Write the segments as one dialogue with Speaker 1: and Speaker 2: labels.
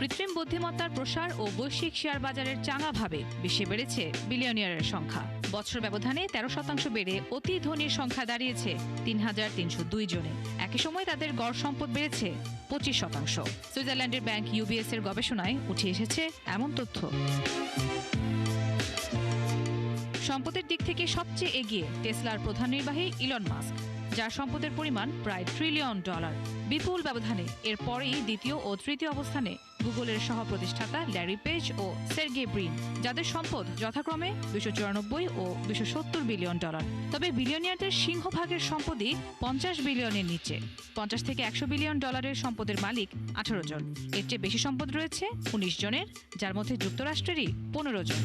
Speaker 1: কৃত্রিম বুদ্ধিমত্তার প্রসার ও বৈশ্বিক শেয়ার বাজারের চাঙাভাবে বিশ্বে বেড়েছে বিলিয়নিয়ারের সংখ্যা। বছর ব্যবধানে 13% বেড়ে অতি ধনীর সংখ্যা দাঁড়িয়েছে 3,302 জনে। একই সময় তাদের গড় সম্পদ বেড়েছে 25%। সুইজারল্যান্ডের ব্যাংক UBS এর গবেষণায় উঠে এসেছে এমন তথ্য। সম্পদের দিক থেকে সবচেয়ে এগিয়ে টেসলার প্রধান নির্বাহী ইলন মাস্ক, যার সম্পদের পরিমাণ প্রায় $1 ট্রিলিয়ন। বিপুল ব্যবধানে এর পরেই দ্বিতীয় ও তৃতীয় অবস্থানে গুগলের সহ প্রতিষ্ঠাতা ল্যারি পেজ ও সের্গেই ব্রিন, যাদের সম্পদ যথাক্রমে $294 ও $270 বিলিয়ন। তবে বিলিয়নিয়ারদের সিংহভাগের সম্পদই 50 বিলিয়নের নিচে। 50 থেকে 100 বিলিয়ন ডলারের সম্পদের মালিক 18 জন। এর চেয়ে বেশি সম্পদ রয়েছে 19 জনের, যার মধ্যে যুক্তরাষ্ট্রেরই 15 জন।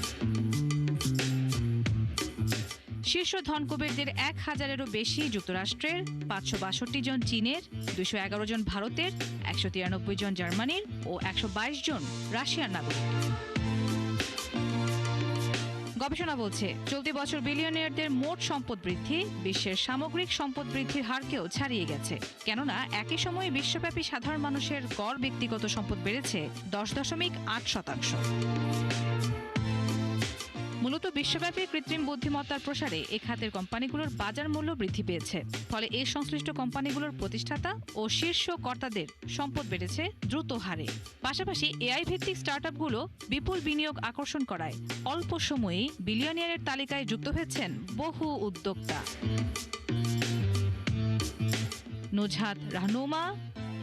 Speaker 1: শীর্ষ ধনকুবেরদের 1000-এরও বেশি যুক্তরাষ্ট্রের, 562 জন চীনের, 211 জন ভারতের, 193 জন জার্মানির ও 122 জন রাশিয়ার নাগরিক। গবেষণা বলছে, চলতি বছর বিলিয়নিয়ারদের মোট সম্পদ বৃদ্ধি বিশ্বের সামগ্রিক সম্পদ বৃদ্ধির হারকেও ছাড়িয়ে গেছে। কেননা একই সময়ে বিশ্বব্যাপী সাধারণ মানুষের গড় ব্যক্তিগত সম্পদ বেড়েছে 10.8%। মূলত বিশ্বব্যাপী কৃত্রিম বুদ্ধিমত্তার প্রসারে এ খাতের কোম্পানিগুলোর বাজার মূল্য বৃদ্ধি পেয়েছে। ফলে এই সংশ্লিষ্ট কোম্পানিগুলোর প্রতিষ্ঠাতা ও শীর্ষ কর্তাদের সম্পদ বেড়েছে দ্রুত হারে। পাশাপাশি AI ভিত্তিক স্টার্টআপগুলো বিপুল বিনিয়োগ আকর্ষণ করায় অল্প সময়েই বিলিয়নিয়ারের তালিকায় যুক্ত হয়েছেন বহু উদ্যোক্তা। নুজহাত রাহনুমা,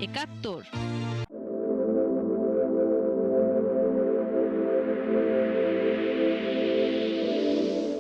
Speaker 1: 71।